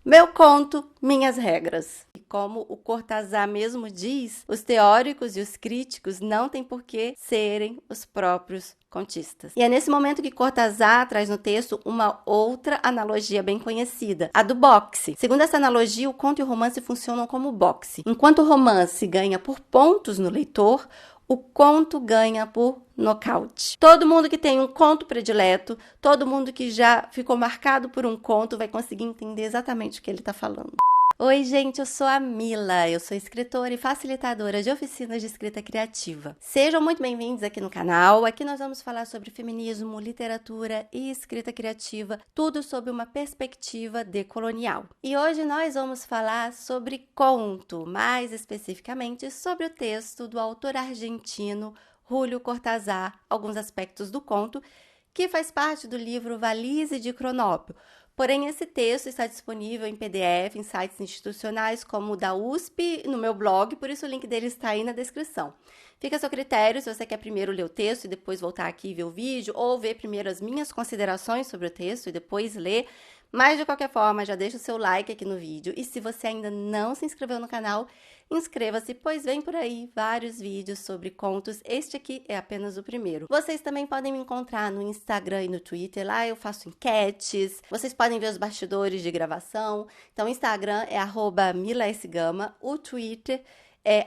Meu conto, minhas regras. E como o Cortázar mesmo diz, os teóricos e os críticos não têm por que serem os próprios contistas. E é nesse momento que Cortázar traz no texto uma outra analogia bem conhecida, a do boxe. Segundo essa analogia, o conto e o romance funcionam como boxe. Enquanto o romance ganha por pontos no leitor, o conto ganha por nocaute. Todo mundo que tem um conto predileto, todo mundo que já ficou marcado por um conto vai conseguir entender exatamente o que ele está falando. Oi, gente, eu sou a Mila, eu sou escritora e facilitadora de oficinas de escrita criativa. Sejam muito bem-vindos aqui no canal. Aqui nós vamos falar sobre feminismo, literatura e escrita criativa, tudo sob uma perspectiva decolonial. E hoje nós vamos falar sobre conto, mais especificamente sobre o texto do autor argentino Julio Cortázar, alguns aspectos do conto, que faz parte do livro Valise de Cronópio. Porém, esse texto está disponível em PDF, em sites institucionais como o da USP, no meu blog, por isso o link dele está aí na descrição. Fica a seu critério se você quer primeiro ler o texto e depois voltar aqui e ver o vídeo, ou ver primeiro as minhas considerações sobre o texto e depois ler. Mas, de qualquer forma, já deixa o seu like aqui no vídeo. E se você ainda não se inscreveu no canal, inscreva-se, pois vem por aí vários vídeos sobre contos. Este aqui é apenas o primeiro. Vocês também podem me encontrar no Instagram e no Twitter. Lá eu faço enquetes. Vocês podem ver os bastidores de gravação. Então, o Instagram é @milasgama, o Twitter é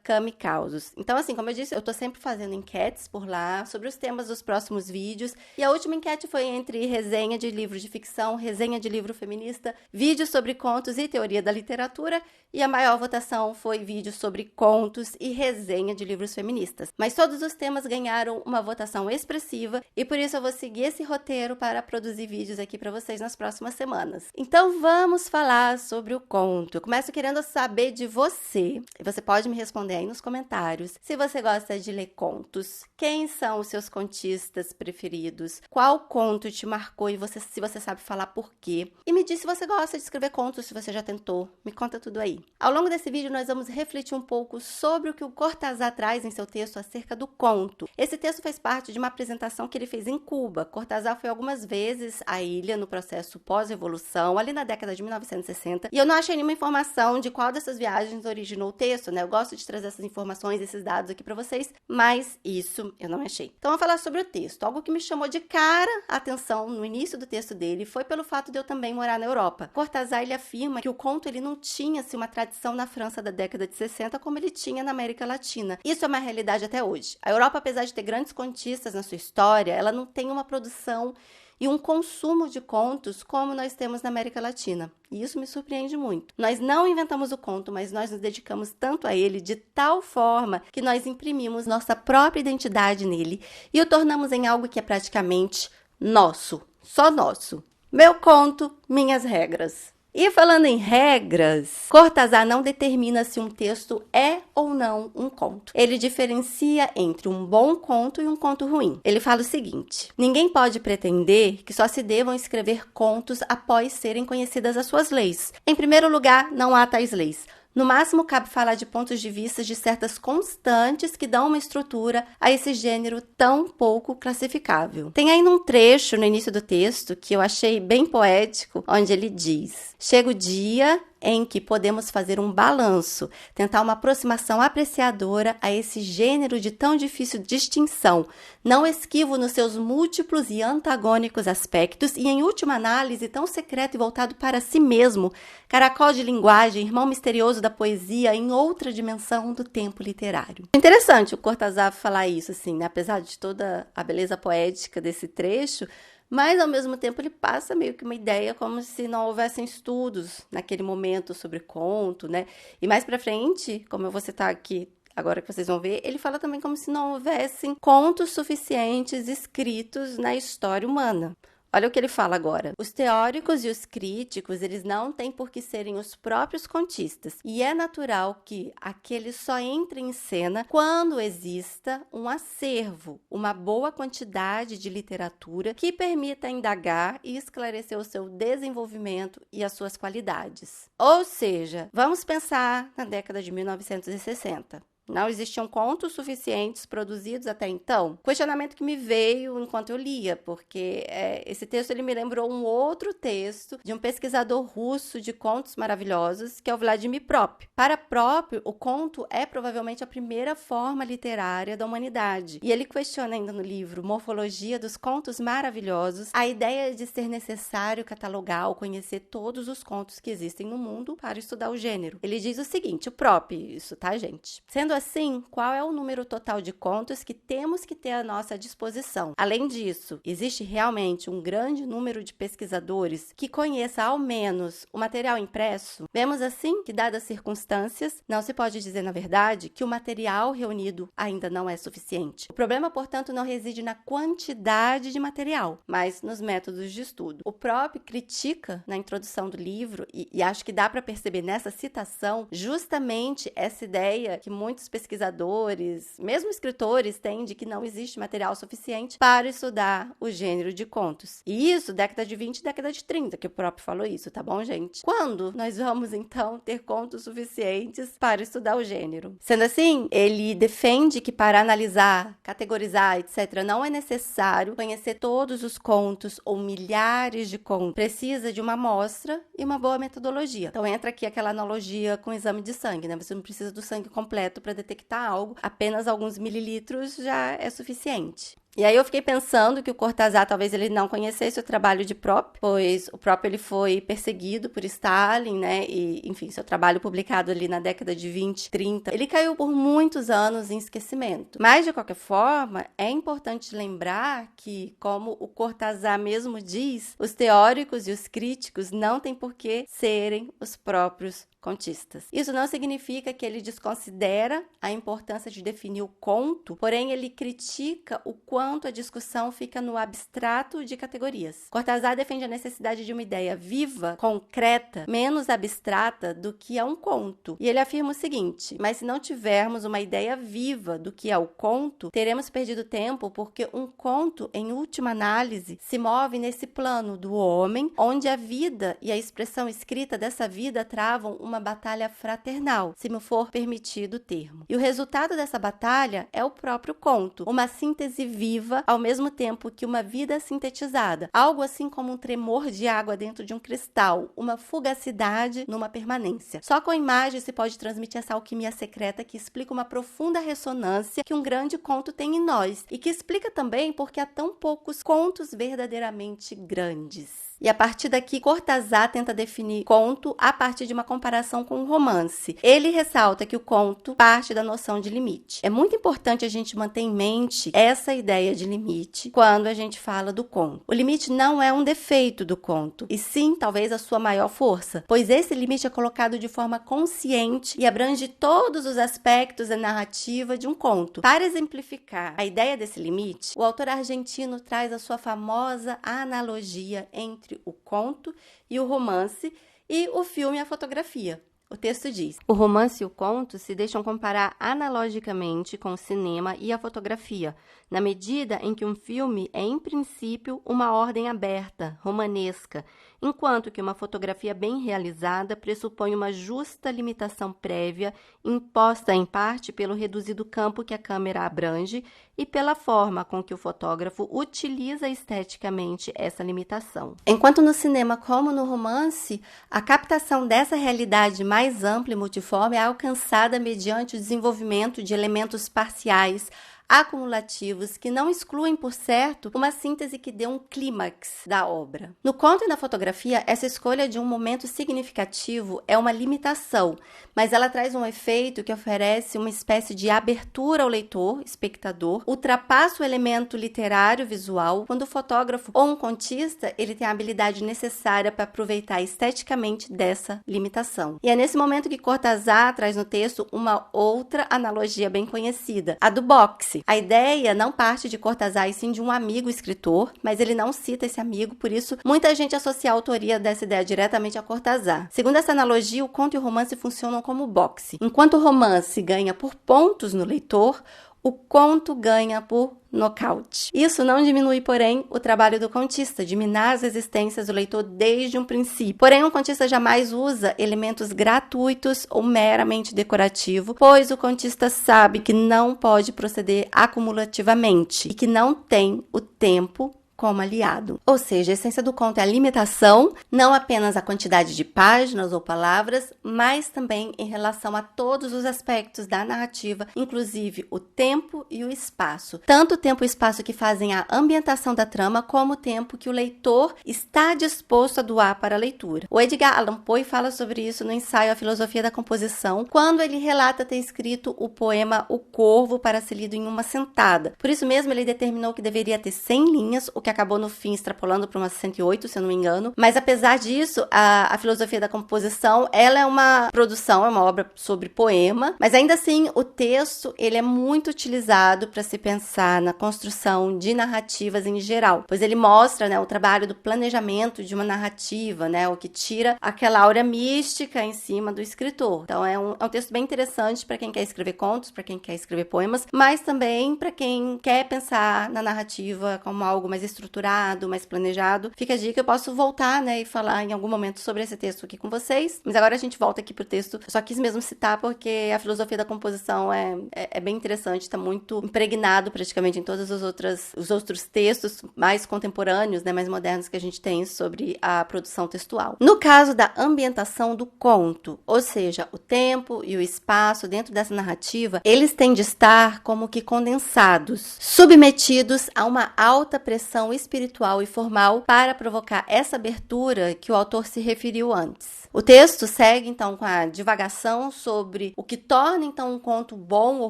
@camicausos. Então, assim, como eu disse, eu tô sempre fazendo enquetes por lá sobre os temas dos próximos vídeos. E a última enquete foi entre resenha de livro de ficção, resenha de livro feminista, vídeos sobre contos e teoria da literatura. E a maior votação foi vídeos sobre contos e resenha de livros feministas. Mas todos os temas ganharam uma votação expressiva e por isso eu vou seguir esse roteiro para produzir vídeos aqui para vocês nas próximas semanas. Então, vamos falar sobre o conto. Eu começo querendo saber de você. Você pode me responder aí nos comentários se você gosta de ler contos, quem são os seus contistas preferidos, qual conto te marcou e se você sabe falar por quê. E me diz se você gosta de escrever contos, se você já tentou. Me conta tudo aí. Ao longo desse vídeo, nós vamos refletir um pouco sobre o que o Cortázar traz em seu texto acerca do conto. Esse texto fez parte de uma apresentação que ele fez em Cuba. Cortázar foi algumas vezes à ilha no processo pós-revolução, ali na década de 1960, e eu não achei nenhuma informação de qual dessas viagens originou o texto, né? Eu gosto de trazer essas informações, esses dados aqui para vocês, mas isso eu não achei. Então, vamos falar sobre o texto. Algo que me chamou de cara a atenção no início do texto dele foi pelo fato de eu também morar na Europa. Cortázar, ele afirma que o conto ele não tinha assim, uma tradição na França da década de 60 como ele tinha na América Latina. Isso é uma realidade até hoje. A Europa, apesar de ter grandes contistas na sua história, ela não tem uma produção e um consumo de contos como nós temos na América Latina. E isso me surpreende muito. Nós não inventamos o conto, mas nós nos dedicamos tanto a ele de tal forma que nós imprimimos nossa própria identidade nele e o tornamos em algo que é praticamente nosso, só nosso. Meu conto, minhas regras. E falando em regras, Cortázar não determina se um texto é ou não um conto. Ele diferencia entre um bom conto e um conto ruim. Ele fala o seguinte: ninguém pode pretender que só se devam escrever contos após serem conhecidas as suas leis. Em primeiro lugar, não há tais leis. No máximo, cabe falar de pontos de vista de certas constantes que dão uma estrutura a esse gênero tão pouco classificável. Tem ainda um trecho no início do texto que eu achei bem poético, onde ele diz: chega o dia em que podemos fazer um balanço, tentar uma aproximação apreciadora a esse gênero de tão difícil distinção, não esquivo nos seus múltiplos e antagônicos aspectos e, em última análise, tão secreto e voltado para si mesmo, caracol de linguagem, irmão misterioso da poesia em outra dimensão do tempo literário. Interessante o Cortázar falar isso, assim, né? Apesar de toda a beleza poética desse trecho, mas, ao mesmo tempo, ele passa meio que uma ideia como se não houvessem estudos naquele momento sobre conto, né? E mais pra frente, como eu vou citar aqui agora que vocês vão ver, ele fala também como se não houvessem contos suficientes escritos na história humana. Olha o que ele fala agora. Os teóricos e os críticos, eles não têm por que serem os próprios contistas. E é natural que aqueles só entrem em cena quando exista um acervo, uma boa quantidade de literatura que permita indagar e esclarecer o seu desenvolvimento e as suas qualidades. Ou seja, vamos pensar na década de 1960. Não existiam contos suficientes produzidos até então? Questionamento que me veio enquanto eu lia, porque esse texto ele me lembrou um outro texto de um pesquisador russo de contos maravilhosos, que é o Vladimir Prop. Para Prop, o conto é provavelmente a primeira forma literária da humanidade. E ele questiona ainda no livro Morfologia dos Contos Maravilhosos a ideia de ser necessário catalogar ou conhecer todos os contos que existem no mundo para estudar o gênero. Ele diz o seguinte, o Prop, isso tá, gente? Sendo assim, qual é o número total de contos que temos que ter à nossa disposição? Além disso, existe realmente um grande número de pesquisadores que conheça ao menos o material impresso? Vemos assim que, dadas as circunstâncias, não se pode dizer, na verdade, que o material reunido ainda não é suficiente. O problema, portanto, não reside na quantidade de material, mas nos métodos de estudo. O próprio critica, na introdução do livro, e acho que dá para perceber nessa citação, justamente essa ideia que muitos pesquisadores, mesmo escritores, têm de que não existe material suficiente para estudar o gênero de contos. E isso, década de 20 e década de 30, que o próprio falou isso, tá bom, gente? Quando nós vamos, então, ter contos suficientes para estudar o gênero? Sendo assim, ele defende que para analisar, categorizar, etc., não é necessário conhecer todos os contos ou milhares de contos. Precisa de uma amostra e uma boa metodologia. Então entra aqui aquela analogia com o exame de sangue, né? Você não precisa do sangue completo para detectar algo, apenas alguns mililitros já é suficiente. E aí eu fiquei pensando que o Cortázar talvez ele não conhecesse o trabalho de Prop, pois o Prop ele foi perseguido por Stalin, né? E, enfim, seu trabalho publicado ali na década de 20, 30, ele caiu por muitos anos em esquecimento. Mas, de qualquer forma, é importante lembrar que, como o Cortázar mesmo diz, os teóricos e os críticos não têm por que serem os próprios contistas. Isso não significa que ele desconsidera a importância de definir o conto, porém ele critica o quanto a discussão fica no abstrato de categorias. Cortázar defende a necessidade de uma ideia viva, concreta, menos abstrata do que é um conto. E ele afirma o seguinte: mas se não tivermos uma ideia viva do que é o conto, teremos perdido tempo, porque um conto, em última análise, se move nesse plano do homem, onde a vida e a expressão escrita dessa vida travam uma batalha fraternal, se me for permitido o termo. E o resultado dessa batalha é o próprio conto, uma síntese viva, ao mesmo tempo que uma vida sintetizada, algo assim como um tremor de água dentro de um cristal, uma fugacidade numa permanência. Só com a imagem se pode transmitir essa alquimia secreta que explica uma profunda ressonância que um grande conto tem em nós e que explica também porque há tão poucos contos verdadeiramente grandes. E a partir daqui, Cortázar tenta definir conto a partir de uma comparação com o romance. Ele ressalta que o conto parte da noção de limite. É muito importante a gente manter em mente essa ideia de limite quando a gente fala do conto. O limite não é um defeito do conto, e sim, talvez, a sua maior força, pois esse limite é colocado de forma consciente e abrange todos os aspectos da narrativa de um conto. Para exemplificar a ideia desse limite, o autor argentino traz a sua famosa analogia entre o conto e o romance e o filme e a fotografia. O texto diz: o romance e o conto se deixam comparar analogicamente com o cinema e a fotografia, na medida em que um filme é, em princípio, uma ordem aberta, romanesca, enquanto que uma fotografia bem realizada pressupõe uma justa limitação prévia, imposta em parte pelo reduzido campo que a câmera abrange e pela forma com que o fotógrafo utiliza esteticamente essa limitação. Enquanto no cinema, como no romance, a captação dessa realidade mais ampla e multiforme é alcançada mediante o desenvolvimento de elementos parciais, acumulativos, que não excluem, por certo, uma síntese que dê um clímax da obra. No conto e na fotografia, essa escolha de um momento significativo é uma limitação, mas ela traz um efeito que oferece uma espécie de abertura ao leitor, espectador, ultrapassa o elemento literário visual, quando o fotógrafo ou um contista, ele tem a habilidade necessária para aproveitar esteticamente dessa limitação. E é nesse momento que Cortázar traz no texto uma outra analogia bem conhecida, a do boxe. A ideia não parte de Cortázar, e sim de um amigo escritor, mas ele não cita esse amigo, por isso muita gente associa a autoria dessa ideia diretamente a Cortázar. Segundo essa analogia, o conto e o romance funcionam como boxe. Enquanto o romance ganha por pontos no leitor, o conto ganha por nocaute. Isso não diminui, porém, o trabalho do contista de minar as resistências do leitor desde um princípio. Porém, um contista jamais usa elementos gratuitos ou meramente decorativo, pois o contista sabe que não pode proceder acumulativamente e que não tem o tempo como aliado. Ou seja, a essência do conto é a limitação, não apenas a quantidade de páginas ou palavras, mas também em relação a todos os aspectos da narrativa, inclusive o tempo e o espaço. Tanto o tempo e o espaço que fazem a ambientação da trama, como o tempo que o leitor está disposto a doar para a leitura. O Edgar Allan Poe fala sobre isso no ensaio A Filosofia da Composição, quando ele relata ter escrito o poema O Corvo para ser lido em uma sentada. Por isso mesmo, ele determinou que deveria ter 100 linhas, o que acabou no fim extrapolando para umas 108, se eu não me engano. Mas apesar disso, a Filosofia da Composição, ela é uma produção, é uma obra sobre poema, mas ainda assim o texto, ele é muito utilizado para se pensar na construção de narrativas em geral, pois ele mostra, né, o trabalho do planejamento de uma narrativa, né, o que tira aquela aura mística em cima do escritor. Então é um texto bem interessante para quem quer escrever contos, para quem quer escrever poemas, mas também para quem quer pensar na narrativa como algo mais estruturado, mais planejado. Fica a dica, eu posso voltar, né, e falar em algum momento sobre esse texto aqui com vocês, mas agora a gente volta aqui pro texto. Eu só quis mesmo citar porque a filosofia da composição é bem interessante, está muito impregnado praticamente em todos os outros textos mais contemporâneos, né, mais modernos que a gente tem sobre a produção textual. No caso da ambientação do conto, ou seja, o tempo e o espaço dentro dessa narrativa, eles têm de estar como que condensados, submetidos a uma alta pressão espiritual e formal para provocar essa abertura que o autor se referiu antes. O texto segue, então, com a divagação sobre o que torna, então, um conto bom ou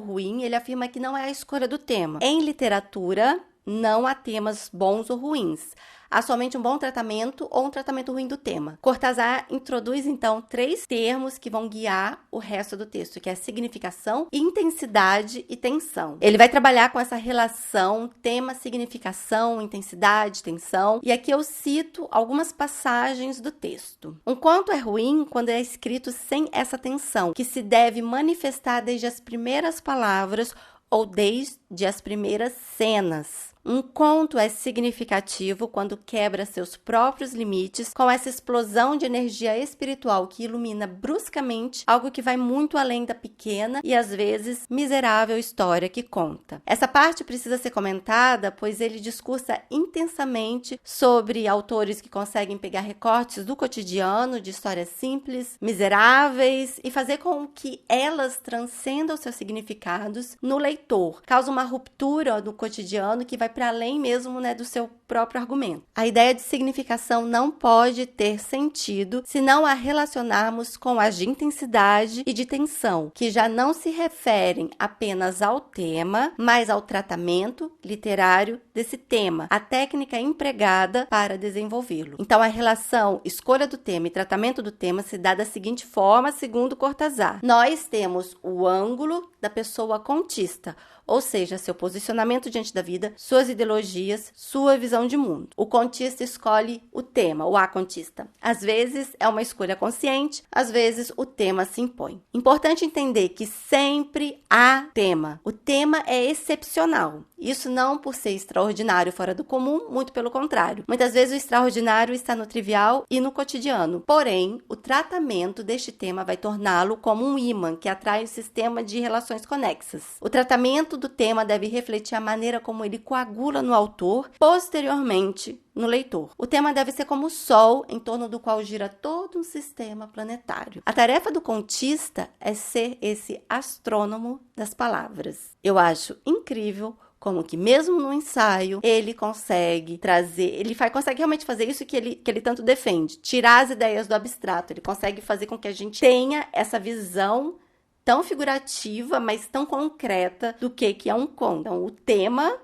ruim. Ele afirma que não é a escolha do tema. Em literatura, não há temas bons ou ruins. Há somente um bom tratamento ou um tratamento ruim do tema. Cortázar introduz, então, 3 termos que vão guiar o resto do texto, que é significação, intensidade e tensão. Ele vai trabalhar com essa relação tema, significação, intensidade, tensão. E aqui eu cito algumas passagens do texto. Um conto é ruim quando é escrito sem essa tensão, que se deve manifestar desde as primeiras palavras ou desde as primeiras cenas. Um conto é significativo quando quebra seus próprios limites com essa explosão de energia espiritual que ilumina bruscamente algo que vai muito além da pequena e às vezes miserável história que conta. Essa parte precisa ser comentada, pois ele discursa intensamente sobre autores que conseguem pegar recortes do cotidiano, de histórias simples, miseráveis, e fazer com que elas transcendam seus significados no leitor. Causa uma ruptura no cotidiano que vai para além mesmo, né, do seu próprio argumento. A ideia de significação não pode ter sentido se não a relacionarmos com as de intensidade e de tensão, que já não se referem apenas ao tema, mas ao tratamento literário desse tema, a técnica empregada para desenvolvê-lo. Então, a relação escolha do tema e tratamento do tema se dá da seguinte forma, segundo Cortázar. Nós temos o ângulo da pessoa contista, ou seja, seu posicionamento diante da vida, suas ideologias, sua visão de mundo. O contista escolhe o tema, o acontista. Às vezes é uma escolha consciente, às vezes o tema se impõe. Importante entender que sempre há tema. O tema é excepcional. Isso não por ser extraordinário fora do comum, muito pelo contrário. Muitas vezes o extraordinário está no trivial e no cotidiano. Porém, o tratamento deste tema vai torná-lo como um ímã que atrai o sistema de relações conexas. O tratamento do tema deve refletir a maneira como ele coagula no autor, posteriormente no leitor. O tema deve ser como o Sol, em torno do qual gira todo um sistema planetário. A tarefa do contista é ser esse astrônomo das palavras. Eu acho incrível como que mesmo no ensaio, ele consegue trazer, consegue realmente fazer isso que ele tanto defende, tirar as ideias do abstrato, ele consegue fazer com que a gente tenha essa visão tão figurativa, mas tão concreta do que é um conto. Então, o tema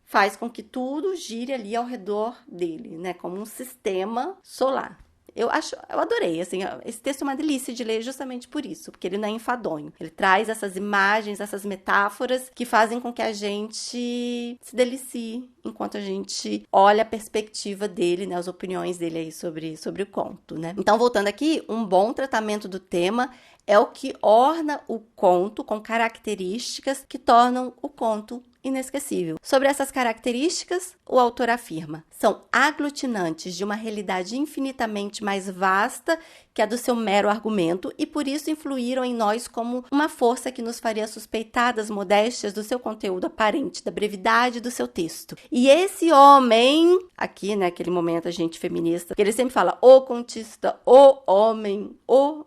faz com que tudo gire ali ao redor dele, né, como um sistema solar. Eu adorei, assim, esse texto é uma delícia de ler justamente por isso, porque ele não é enfadonho. Ele traz essas imagens, essas metáforas que fazem com que a gente se delicie enquanto a gente olha a perspectiva dele, né, as opiniões dele aí sobre o conto, né? Então, voltando aqui, um bom tratamento do tema é o que orna o conto com características que tornam o conto inesquecível. Sobre essas características, o autor afirma: são aglutinantes de uma realidade infinitamente mais vasta que a do seu mero argumento e por isso influíram em nós como uma força que nos faria suspeitar das modéstias do seu conteúdo aparente, da brevidade do seu texto. E esse homem, aqui, né, aquele momento a gente feminista, que ele sempre fala o contista, o homem,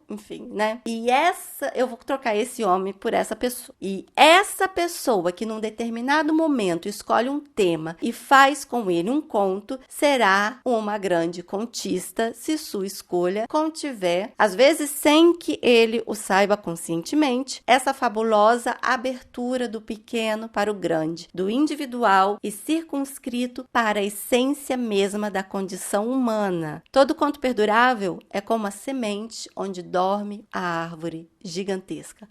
enfim, né? E eu vou trocar esse homem por essa pessoa. E essa pessoa que num determinado momento escolhe um tema e faz com ele um conto, será uma grande contista se sua escolha contiver, às vezes sem que ele o saiba conscientemente, essa fabulosa abertura do pequeno para o grande, do individual e circunscrito para a essência mesma da condição humana. Todo conto perdurável é como a semente onde dorme a árvore gigantesca.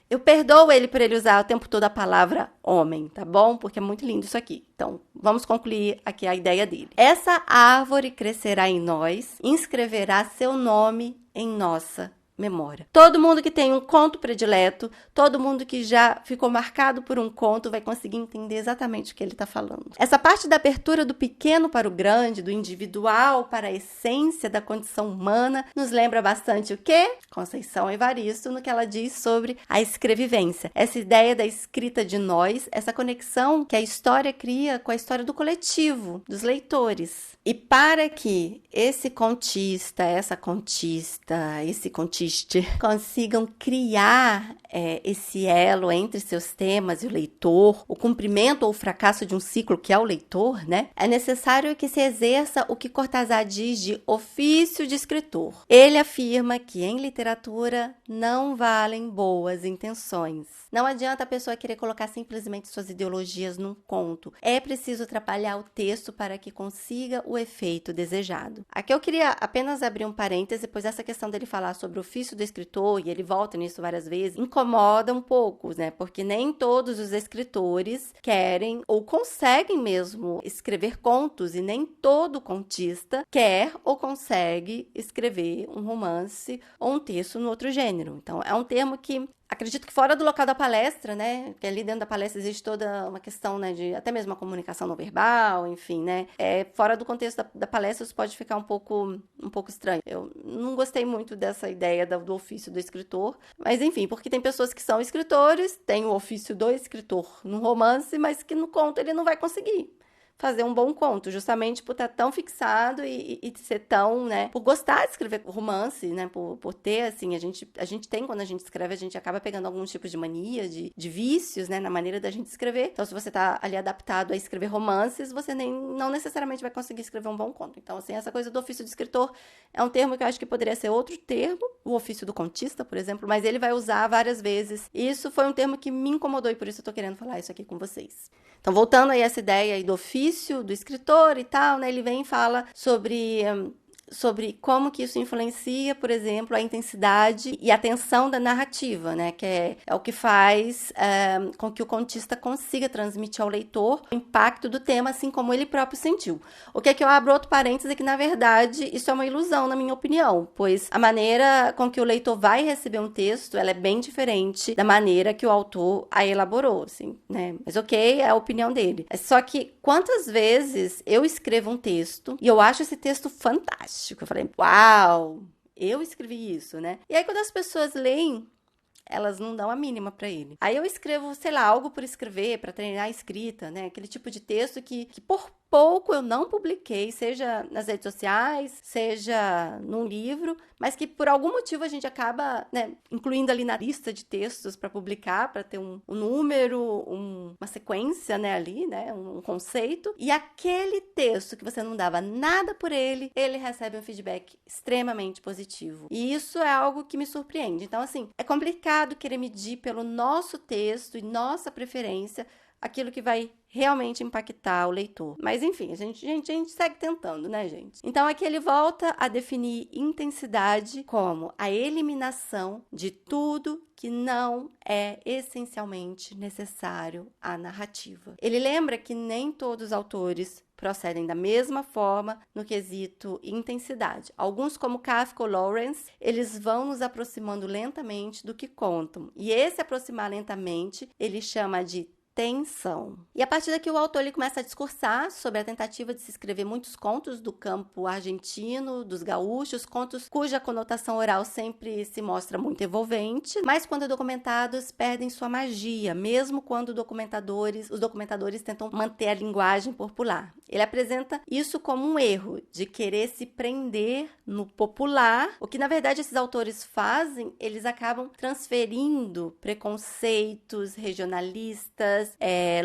Eu perdoo ele por ele usar o tempo todo a palavra homem, tá bom? Porque é muito lindo isso aqui. Então, vamos concluir aqui a ideia dele. Essa árvore crescerá em nós, inscreverá seu nome em nossa memória. Todo mundo que tem um conto predileto, todo mundo que já ficou marcado por um conto vai conseguir entender exatamente o que ele está falando. Essa parte da abertura do pequeno para o grande, do individual para a essência da condição humana, nos lembra bastante o quê? Conceição Evaristo, no que ela diz sobre a escrevivência. Essa ideia da escrita de nós, essa conexão que a história cria com a história do coletivo, dos leitores. E para que esse contista, essa contista, esse contiste consigam criar esse elo entre seus temas e o leitor, o cumprimento ou o fracasso de um ciclo que é o leitor, né? É necessário que se exerça o que Cortázar diz de ofício de escritor. Ele afirma que em literatura não valem boas intenções. Não adianta a pessoa querer colocar simplesmente suas ideologias num conto. É preciso atrapalhar o texto para que consiga o efeito desejado. Aqui eu queria apenas abrir um parêntese, pois essa questão dele falar sobre o ofício do escritor, e ele volta nisso várias vezes, incomoda um pouco, né? Porque nem todos os escritores querem ou conseguem mesmo escrever contos, e nem todo contista quer ou consegue escrever um romance ou um texto no outro gênero. Então, é um termo que acredito que fora do local da palestra, né, que ali dentro da palestra existe toda uma questão, né, de até mesmo a comunicação não verbal, enfim, né, fora do contexto da palestra isso pode ficar um pouco estranho. Eu não gostei muito dessa ideia do ofício do escritor, mas enfim, porque tem pessoas que são escritores, tem o ofício do escritor no romance, mas que no conto ele não vai conseguir fazer um bom conto, justamente por estar tão fixado e ser tão, né, por gostar de escrever romance, né, por ter, assim, a gente tem, quando a gente escreve, a gente acaba pegando alguns tipos de mania, de vícios, né, na maneira da gente escrever. Então, se você tá ali adaptado a escrever romances, você não necessariamente vai conseguir escrever um bom conto. Então, assim, essa coisa do ofício de escritor é um termo que eu acho que poderia ser outro termo, o ofício do contista, por exemplo, mas ele vai usar várias vezes. Isso foi um termo que me incomodou e por isso eu tô querendo falar isso aqui com vocês. Então, voltando aí a essa ideia aí do ofício do escritor e tal, né? Ele vem e fala sobre como que isso influencia, por exemplo, a intensidade e a tensão da narrativa, né? Que é o que faz com que o contista consiga transmitir ao leitor o impacto do tema, assim como ele próprio sentiu. O que é que eu abro outro parêntese que, na verdade, isso é uma ilusão, na minha opinião, pois a maneira com que o leitor vai receber um texto, ela é bem diferente da maneira que o autor a elaborou, assim, né? Mas ok, é a opinião dele. Só que quantas vezes eu escrevo um texto e eu acho esse texto fantástico, eu falei, uau, eu escrevi isso, né? E aí, quando as pessoas leem, elas não dão a mínima para ele. Aí eu escrevo, sei lá, algo por escrever, para treinar a escrita, né? Aquele tipo de texto que por pouco eu não publiquei, seja nas redes sociais, seja num livro, mas que por algum motivo a gente acaba, né, incluindo ali na lista de textos para publicar, para ter um número, uma sequência, né, ali, né, um conceito. E aquele texto que você não dava nada por ele recebe um feedback extremamente positivo. E isso é algo que me surpreende. Então, assim, é complicado querer medir pelo nosso texto e nossa preferência aquilo que vai realmente impactar o leitor. Mas, enfim, a gente segue tentando, né, gente? Então, aqui ele volta a definir intensidade como a eliminação de tudo que não é essencialmente necessário à narrativa. Ele lembra que nem todos os autores procedem da mesma forma no quesito intensidade. Alguns, como Kafka ou Lawrence, eles vão nos aproximando lentamente do que contam. E esse aproximar lentamente, ele chama de tensão. E a partir daqui o autor ele começa a discursar sobre a tentativa de se escrever muitos contos do campo argentino, dos gaúchos, contos cuja conotação oral sempre se mostra muito envolvente, mas quando documentados perdem sua magia, mesmo quando os documentadores tentam manter a linguagem popular. Ele apresenta isso como um erro de querer se prender no popular. O que, na verdade, esses autores fazem, eles acabam transferindo preconceitos regionalistas,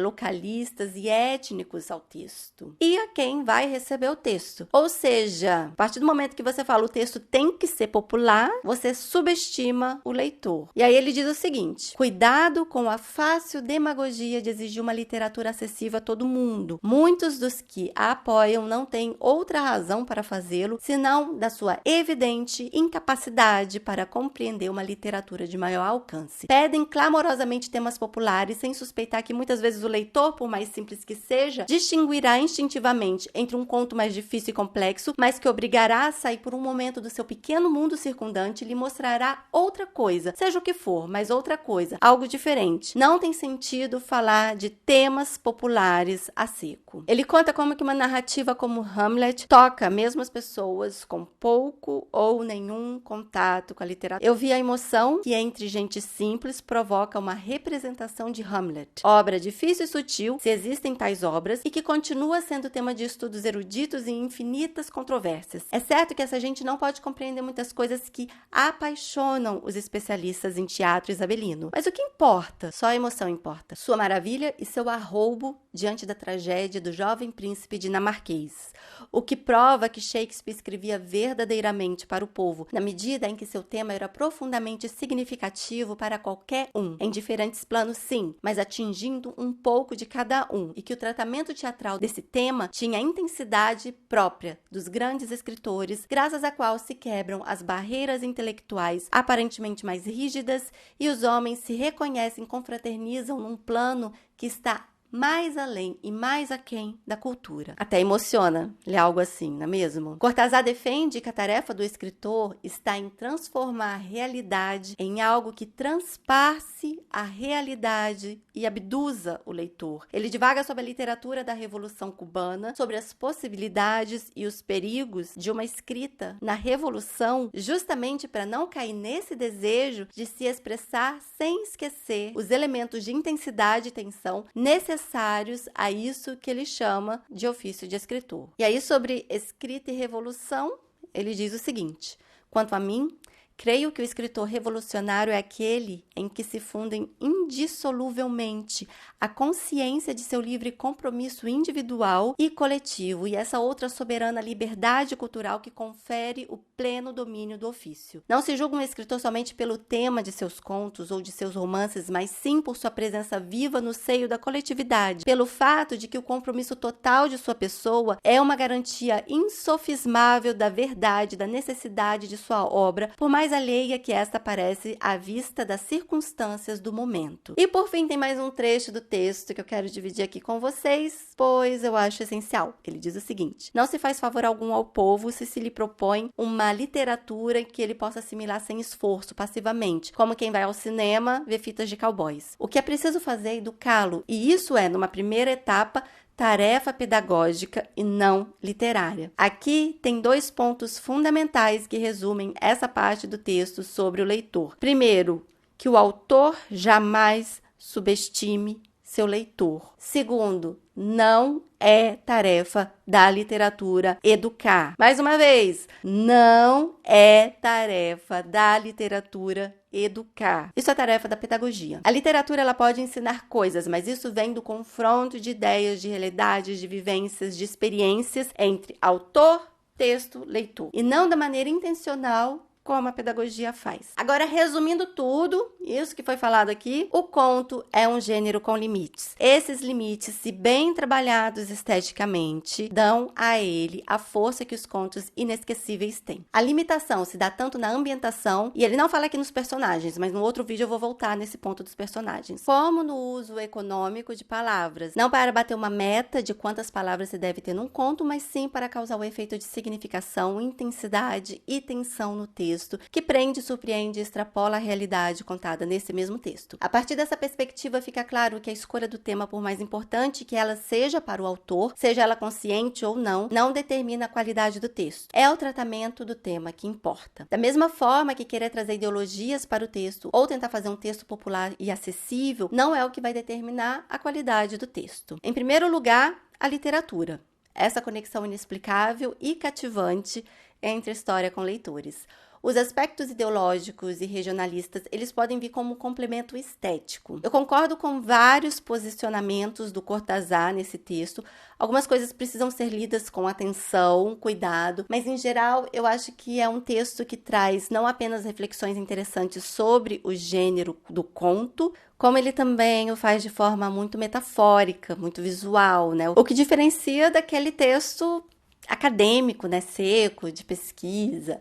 localistas e étnicos ao texto. E a quem vai receber o texto. Ou seja, a partir do momento que você fala o texto tem que ser popular, você subestima o leitor. E aí ele diz o seguinte: cuidado com a fácil demagogia de exigir uma literatura acessível a todo mundo. Muitos dos que a apoiam não têm outra razão para fazê-lo, senão da sua evidente incapacidade para compreender uma literatura de maior alcance. Pedem clamorosamente temas populares sem suspeitar que muitas vezes o leitor, por mais simples que seja, distinguirá instintivamente entre um conto mais difícil e complexo, mas que obrigará a sair por um momento do seu pequeno mundo circundante e lhe mostrará outra coisa, seja o que for, mas outra coisa, algo diferente. Não tem sentido falar de temas populares a seco. Ele conta como que uma narrativa como Hamlet toca mesmo as pessoas com pouco ou nenhum contato com a literatura. Eu vi a emoção que entre gente simples provoca uma representação de Hamlet. Obra difícil e sutil, se existem tais obras, e que continua sendo tema de estudos eruditos e infinitas controvérsias. É certo que essa gente não pode compreender muitas coisas que apaixonam os especialistas em teatro isabelino. Mas o que importa? Só a emoção importa. Sua maravilha e seu arroubo diante da tragédia do jovem príncipe dinamarquês. O que prova que Shakespeare escrevia verdadeiramente para o povo, na medida em que seu tema era profundamente significativo para qualquer um, em diferentes planos sim, mas atingindo um pouco de cada um, e que o tratamento teatral desse tema tinha a intensidade própria dos grandes escritores, graças à qual se quebram as barreiras intelectuais aparentemente mais rígidas e os homens se reconhecem e confraternizam num plano que está mais além e mais aquém da cultura. Até emociona ler algo assim, não é mesmo? Cortázar defende que a tarefa do escritor está em transformar a realidade em algo que transpasse a realidade e abduza o leitor. Ele divaga sobre a literatura da Revolução Cubana, sobre as possibilidades e os perigos de uma escrita na Revolução, justamente para não cair nesse desejo de se expressar sem esquecer os elementos de intensidade e tensão necessários a isso que ele chama de ofício de escritor. E aí, sobre escrita e revolução, ele diz o seguinte: quanto a mim, creio que o escritor revolucionário é aquele em que se fundem indissoluvelmente a consciência de seu livre compromisso individual e coletivo e essa outra soberana liberdade cultural que confere o pleno domínio do ofício. Não se julga um escritor somente pelo tema de seus contos ou de seus romances, mas sim por sua presença viva no seio da coletividade, pelo fato de que o compromisso total de sua pessoa é uma garantia insofismável da verdade, da necessidade de sua obra, por mais alheia que esta parece à vista das circunstâncias do momento. E por fim tem mais um trecho do texto que eu quero dividir aqui com vocês, pois eu acho essencial. Ele diz o seguinte: não se faz favor algum ao povo se lhe propõe uma literatura que ele possa assimilar sem esforço, passivamente, como quem vai ao cinema ver fitas de cowboys. O que é preciso fazer é educá-lo, e isso é, numa primeira etapa, tarefa pedagógica e não literária. Aqui tem dois pontos fundamentais que resumem essa parte do texto sobre o leitor. Primeiro, que o autor jamais subestime seu leitor. Segundo, não é tarefa da literatura educar. Mais uma vez, não é tarefa da literatura educar. Isso é tarefa da pedagogia. A literatura ela pode ensinar coisas, mas isso vem do confronto de ideias, de realidades, de vivências, de experiências entre autor, texto, leitor. E não da maneira intencional como a pedagogia faz. Agora, resumindo tudo, isso que foi falado aqui, o conto é um gênero com limites. Esses limites, se bem trabalhados esteticamente, dão a ele a força que os contos inesquecíveis têm. A limitação se dá tanto na ambientação, e ele não fala aqui nos personagens, mas no outro vídeo eu vou voltar nesse ponto dos personagens, como no uso econômico de palavras. Não para bater uma meta de quantas palavras se deve ter num conto, mas sim para causar o efeito de significação, intensidade e tensão no texto, que prende, surpreende e extrapola a realidade contada nesse mesmo texto. A partir dessa perspectiva, fica claro que a escolha do tema, por mais importante que ela seja para o autor, seja ela consciente ou não determina a qualidade do texto. É o tratamento do tema que importa. Da mesma forma que querer trazer ideologias para o texto ou tentar fazer um texto popular e acessível não é o que vai determinar a qualidade do texto. Em primeiro lugar, a literatura. Essa conexão inexplicável e cativante entre história com leitores. Os aspectos ideológicos e regionalistas, eles podem vir como um complemento estético. Eu concordo com vários posicionamentos do Cortázar nesse texto. Algumas coisas precisam ser lidas com atenção, cuidado, mas em geral eu acho que é um texto que traz não apenas reflexões interessantes sobre o gênero do conto, como ele também o faz de forma muito metafórica, muito visual, né? O que diferencia daquele texto acadêmico, né, seco, de pesquisa.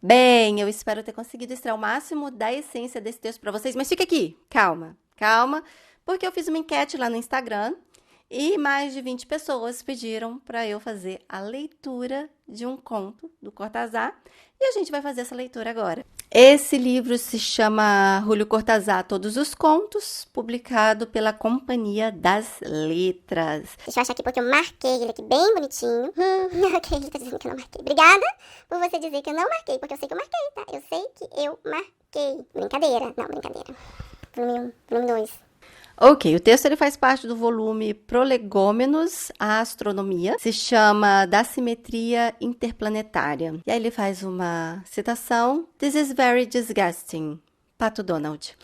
Bem, eu espero ter conseguido extrair o máximo da essência desse texto para vocês, mas fica aqui, calma, porque eu fiz uma enquete lá no Instagram e mais de 20 pessoas pediram para eu fazer a leitura de um conto do Cortázar e a gente vai fazer essa leitura agora. Esse livro se chama Júlio Cortázar, Todos os Contos, publicado pela Companhia das Letras. Deixa eu achar aqui porque eu marquei ele aqui bem bonitinho. Ok, ele tá dizendo que eu não marquei. Obrigada por você dizer que eu não marquei, porque eu sei que eu marquei, tá? Eu sei que eu marquei. Brincadeira. Não, brincadeira. Volume 1, volume 2. Ok, o texto ele faz parte do volume Prolegômenos à Astronomia, se chama Da Simetria Interplanetária. E aí ele faz uma citação: This is very disgusting. Pato Donald.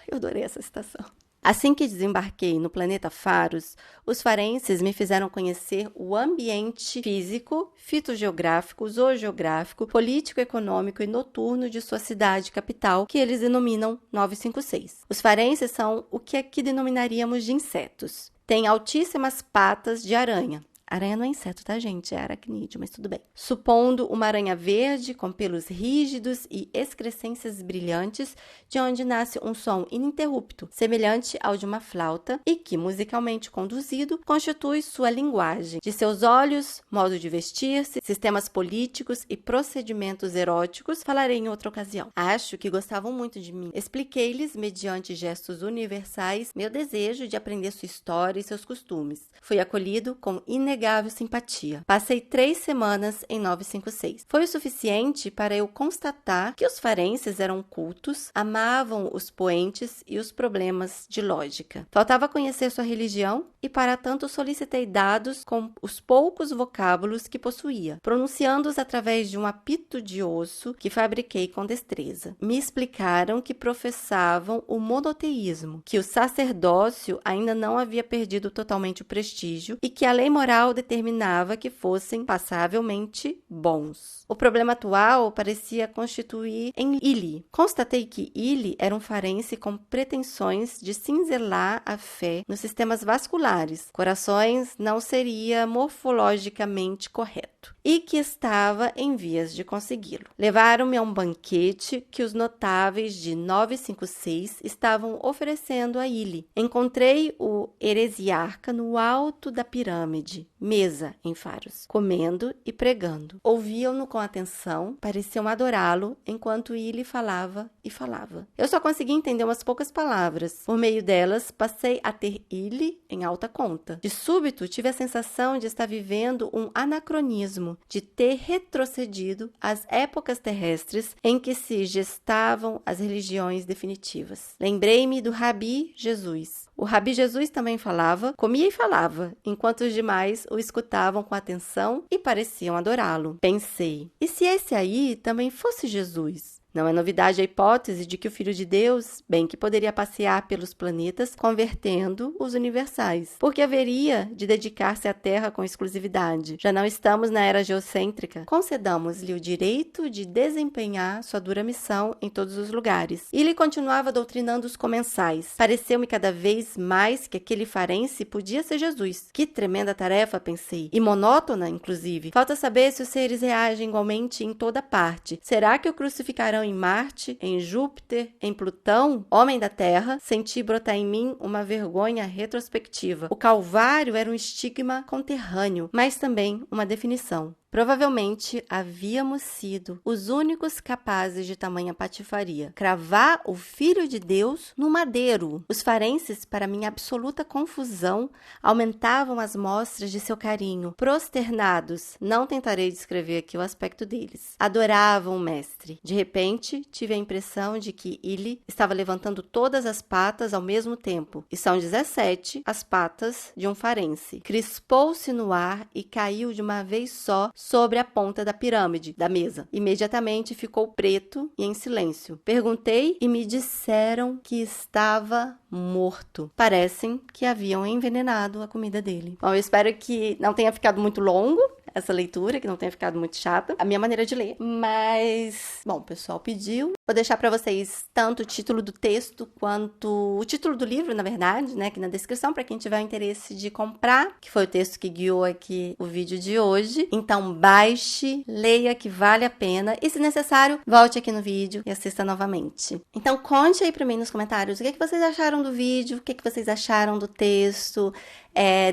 Eu adorei essa citação. Assim que desembarquei no planeta Faros, os farenses me fizeram conhecer o ambiente físico, fitogeográfico, zoogeográfico, político-econômico e noturno de sua cidade capital, que eles denominam 956. Os farenses são o que aqui denominaríamos de insetos. Têm altíssimas patas de aranha. Aranha não é inseto, tá, gente? É aracnídeo, mas tudo bem. Supondo uma aranha verde com pelos rígidos e excrescências brilhantes, de onde nasce um som ininterrupto, semelhante ao de uma flauta, e que, musicalmente conduzido, constitui sua linguagem. De seus olhos, modo de vestir-se, sistemas políticos e procedimentos eróticos, falarei em outra ocasião. Acho que gostavam muito de mim. Expliquei-lhes, mediante gestos universais, meu desejo de aprender sua história e seus costumes. Fui acolhido com inegável simpatia. Passei 3 semanas em 956. Foi o suficiente para eu constatar que os farenses eram cultos, amavam os poentes e os problemas de lógica. Faltava conhecer sua religião e, para tanto, solicitei dados com os poucos vocábulos que possuía, pronunciando-os através de um apito de osso que fabriquei com destreza. Me explicaram que professavam o monoteísmo, que o sacerdócio ainda não havia perdido totalmente o prestígio e que a lei moral determinava que fossem passavelmente bons. O problema atual parecia constituir em Ili. Constatei que Ili era um farense com pretensões de cinzelar a fé nos sistemas vasculares. Corações não seria morfologicamente correto e que estava em vias de consegui-lo. Levaram-me a um banquete que os notáveis de 956 estavam oferecendo a Ili. Encontrei o heresiarca no alto da pirâmide, mesa em Faros, comendo e pregando. Ouviam-no com atenção, pareciam adorá-lo, enquanto Ili falava e falava. Eu só consegui entender umas poucas palavras. Por meio delas, passei a ter Ili em alta conta. De súbito, tive a sensação de estar vivendo um anacronismo, de ter retrocedido às épocas terrestres em que se gestavam as religiões definitivas. Lembrei-me do Rabi Jesus. O Rabi Jesus também falava, comia e falava, enquanto os demais o escutavam com atenção e pareciam adorá-lo. Pensei, e se esse aí também fosse Jesus? Não é novidade a hipótese de que o Filho de Deus, bem que poderia passear pelos planetas convertendo os universais, porque haveria de dedicar-se à Terra com exclusividade. Já não estamos na era geocêntrica. Concedamos-lhe o direito de desempenhar sua dura missão em todos os lugares. E ele continuava doutrinando os comensais. Pareceu-me cada vez mais que aquele farense podia ser Jesus. Que tremenda tarefa, pensei. E monótona, inclusive. Falta saber se os seres reagem igualmente em toda parte. Será que o crucificarão em Marte, em Júpiter, em Plutão? Homem da Terra, senti brotar em mim uma vergonha retrospectiva. O Calvário era um estigma conterrâneo, mas também uma definição. Provavelmente havíamos sido os únicos capazes de tamanha patifaria. Cravar o Filho de Deus no madeiro. Os farenses, para minha absoluta confusão, aumentavam as mostras de seu carinho. Prosternados, não tentarei descrever aqui o aspecto deles. Adoravam o mestre. De repente, tive a impressão de que ele estava levantando todas as patas ao mesmo tempo. E são 17 as patas de um farense. Crispou-se no ar e caiu de uma vez só sobre a ponta da pirâmide da mesa. Imediatamente ficou preto e em silêncio. Perguntei e me disseram que estava morto. Parecem que haviam envenenado a comida dele. Bom, eu espero que não tenha ficado muito longo essa leitura, que não tenha ficado muito chata, a minha maneira de ler. Mas, bom, o pessoal pediu. Vou deixar para vocês tanto o título do texto quanto o título do livro, na verdade, né, aqui na descrição, para quem tiver interesse de comprar, que foi o texto que guiou aqui o vídeo de hoje. Então, baixe, leia, que vale a pena. E, se necessário, volte aqui no vídeo e assista novamente. Então, conte aí para mim nos comentários o que vocês acharam do vídeo, o que vocês acharam do texto.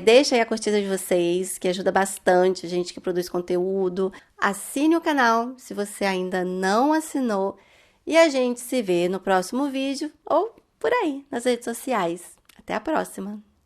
Deixa aí a curtida de vocês, que ajuda bastante a gente que produz conteúdo. Assine o canal se você ainda não assinou. E a gente se vê no próximo vídeo ou por aí, nas redes sociais. Até a próxima!